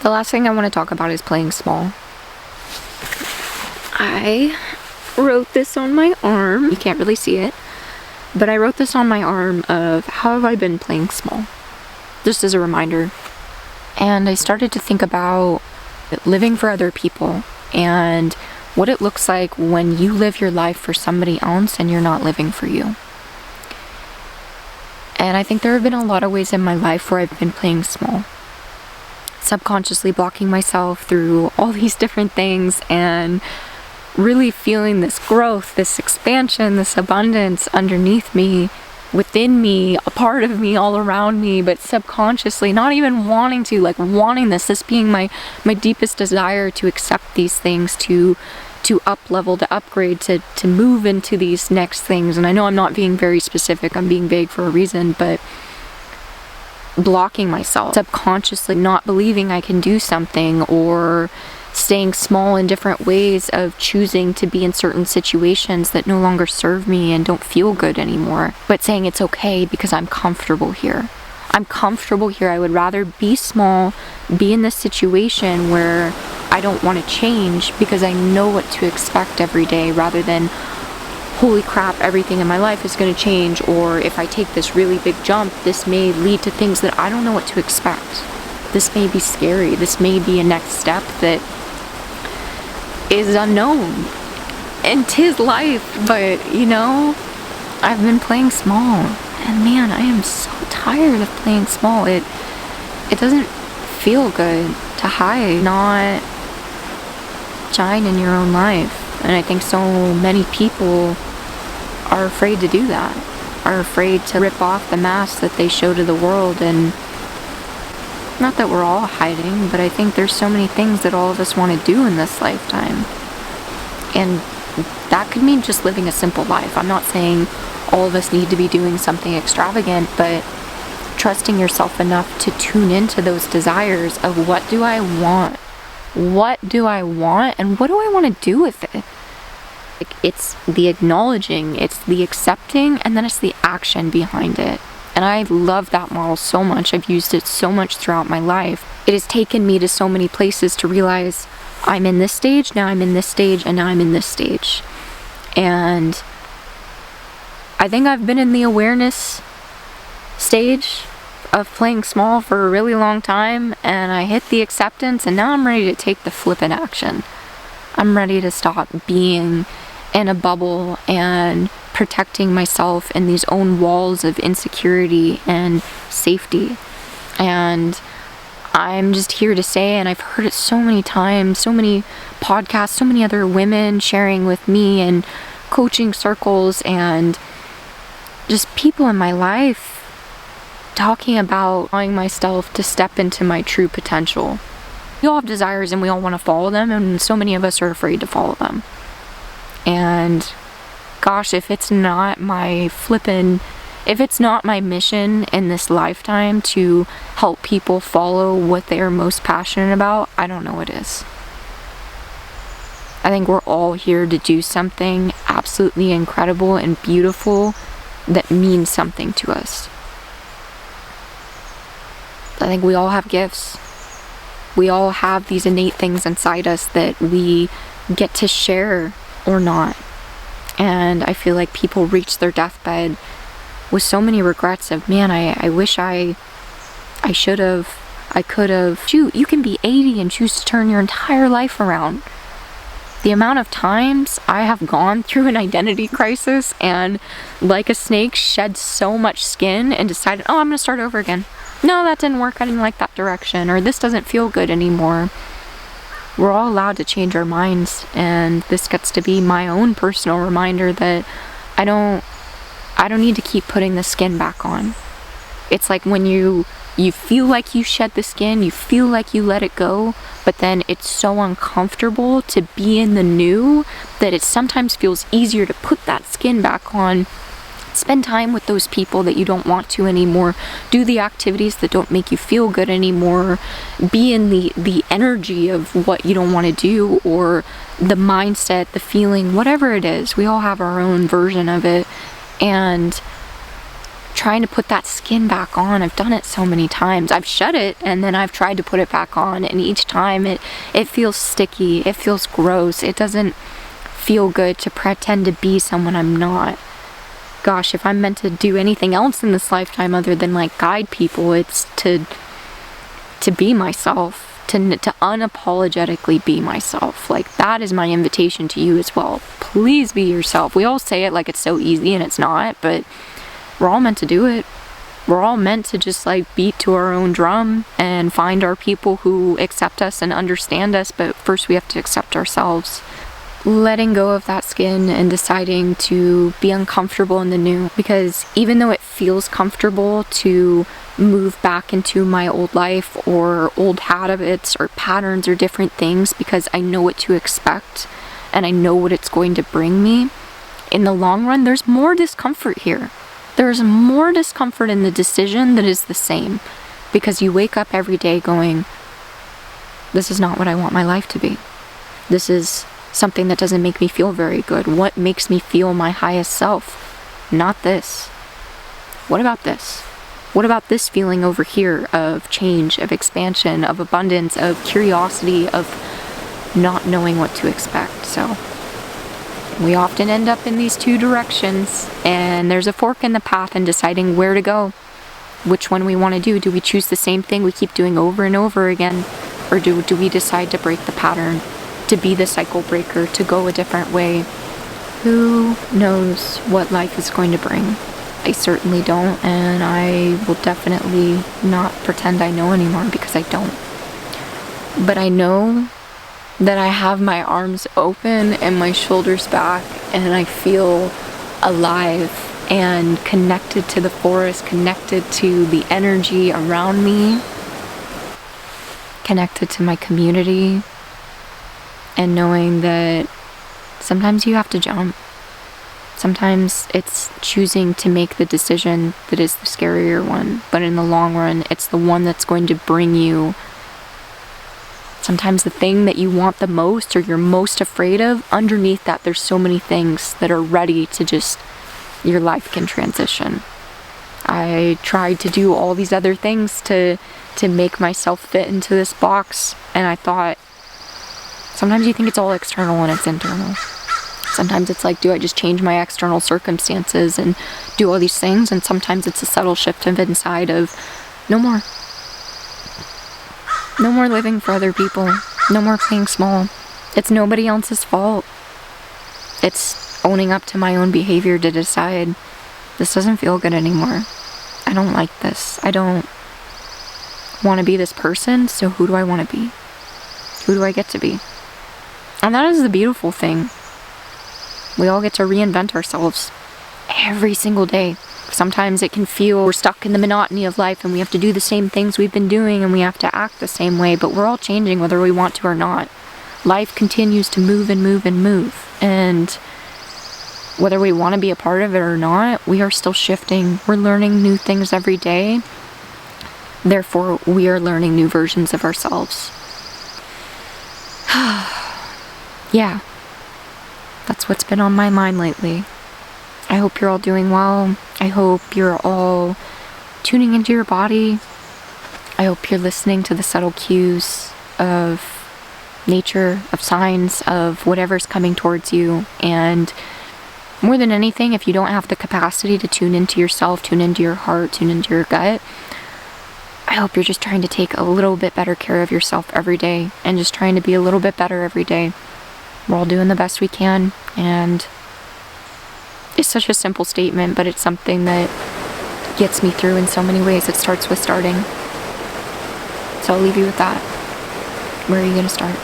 The last thing I want to talk about is playing small. I wrote this on my arm. You can't really see it, but I wrote this on my arm of how have I been playing small, just as a reminder. And I started to think about living for other people and what it looks like when you live your life for somebody else and you're not living for you. And I think there have been a lot of ways in my life where I've been playing small, subconsciously blocking myself through all these different things and really feeling this growth, this expansion, this abundance underneath me, within me, a part of me, all around me, but subconsciously not even wanting to, like wanting this being my deepest desire to accept these things, to up level, to upgrade, to move into these next things. And I know I'm not being very specific, I'm being vague for a reason, but blocking myself, subconsciously not believing I can do something, or staying small in different ways of choosing to be in certain situations that no longer serve me and don't feel good anymore, but saying it's okay because I'm comfortable here. I'm comfortable here. I would rather be small, be in this situation where I don't want to change because I know what to expect every day, rather than holy crap, everything in my life is going to change, or if I take this really big jump, this may lead to things that I don't know what to expect. This may be scary. This may be a next step that is unknown, and 'tis life. But I've been playing small, and man, I am so tired of playing small. It doesn't feel good to hide, not shine in your own life. And I think so many people are afraid to do that, are afraid to rip off the mask that they show to the world. And not that we're all hiding, but I think there's so many things that all of us want to do in this lifetime. And that could mean just living a simple life. I'm not saying all of us need to be doing something extravagant, but trusting yourself enough to tune into those desires of what do I want? What do I want? And what do I want to do with it? It's the acknowledging, it's the accepting, and then it's the action behind it. And I love that model so much. I've used it so much throughout my life. It has taken me to so many places to realize I'm in this stage, now I'm in this stage, and now I'm in this stage. And I think I've been in the awareness stage of playing small for a really long time, and I hit the acceptance, and now I'm ready to take the flippin' action. I'm ready to stop being in a bubble and protecting myself in these own walls of insecurity and safety. And I'm just here to say, and I've heard it so many times, so many podcasts, so many other women sharing with me, and coaching circles, and just people in my life talking about allowing myself to step into my true potential. We all have desires and we all want to follow them, and so many of us are afraid to follow them. And gosh, if it's not my mission in this lifetime to help people follow what they are most passionate about, I don't know what is. I think we're all here to do something absolutely incredible and beautiful that means something to us. I think we all have gifts. We all have these innate things inside us that we get to share or not. And I feel like people reach their deathbed with so many regrets of, man, I wish I should have, I could have. Shoot, you can be 80 and choose to turn your entire life around. The amount of times I have gone through an identity crisis and, like a snake, shed so much skin and decided, oh, I'm going to start over again. No, that didn't work. I didn't like that direction. Or this doesn't feel good anymore. We're all allowed to change our minds. And this gets to be my own personal reminder that I don't need to keep putting the skin back on. It's like when you feel like you shed the skin, you feel like you let it go, but then it's so uncomfortable to be in the new that it sometimes feels easier to put that skin back on. Spend time with those people that you don't want to anymore. Do the activities that don't make you feel good anymore. Be in the energy of what you don't want to do, or the mindset, the feeling, whatever it is. We all have our own version of it. And trying to put that skin back on. I've done it so many times. I've shed it and then I've tried to put it back on, and each time it feels sticky, it feels gross, it doesn't feel good to pretend to be someone I'm not. Gosh, if I'm meant to do anything else in this lifetime other than like guide people, it's to be myself. To unapologetically be myself. Like, that is my invitation to you as well. Please be yourself. We all say it like it's so easy, and it's not, but we're all meant to do it. We're all meant to just like beat to our own drum and find our people who accept us and understand us, but first we have to accept ourselves. Letting go of that skin and deciding to be uncomfortable in the new, because even though it feels comfortable to move back into my old life or old habits or patterns or different things, because I know what to expect and I know what it's going to bring me, in the long run there's more discomfort here. There's more discomfort in the decision that is the same, because you wake up every day going, this is not what I want my life to be. This is something that doesn't make me feel very good. What makes me feel my highest self? Not this. What about this? What about this feeling over here of change, of expansion, of abundance, of curiosity, of not knowing what to expect? So we often end up in these two directions, and there's a fork in the path in deciding where to go, which one we want to do. Do we choose the same thing we keep doing over and over again, or do we decide to break the pattern, to be the cycle breaker, to go a different way? Who knows what life is going to bring? I certainly don't, and I will definitely not pretend I know anymore, because I don't. But I know that I have my arms open and my shoulders back, and I feel alive and connected to the forest, connected to the energy around me, connected to my community, and knowing that sometimes you have to jump. Sometimes it's choosing to make the decision that is the scarier one, but in the long run, it's the one that's going to bring you sometimes the thing that you want the most or you're most afraid of. Underneath that, there's so many things that are ready to just, your life can transition. I tried to do all these other things to make myself fit into this box, and I thought, sometimes you think it's all external and it's internal. Sometimes it's like, do I just change my external circumstances and do all these things? And sometimes it's a subtle shift of inside of, no more. No more living for other people. No more playing small. It's nobody else's fault. It's owning up to my own behavior to decide, this doesn't feel good anymore. I don't like this. I don't want to be this person, so who do I want to be? Who do I get to be? And that is the beautiful thing. We all get to reinvent ourselves every single day. Sometimes it can feel we're stuck in the monotony of life and we have to do the same things we've been doing and we have to act the same way, but we're all changing whether we want to or not. Life continues to move and move and move, and whether we want to be a part of it or not, we are still shifting. We're learning new things every day. Therefore, we are learning new versions of ourselves. Yeah. That's what's been on my mind lately. I hope you're all doing well. I hope you're all tuning into your body. I hope you're listening to the subtle cues of nature, of signs, of whatever's coming towards you. And more than anything, if you don't have the capacity to tune into yourself, tune into your heart, tune into your gut, I hope you're just trying to take a little bit better care of yourself every day and just trying to be a little bit better every day. We're all doing the best we can, and it's such a simple statement, but it's something that gets me through in so many ways. It starts with starting. So I'll leave you with that. Where are you going to start?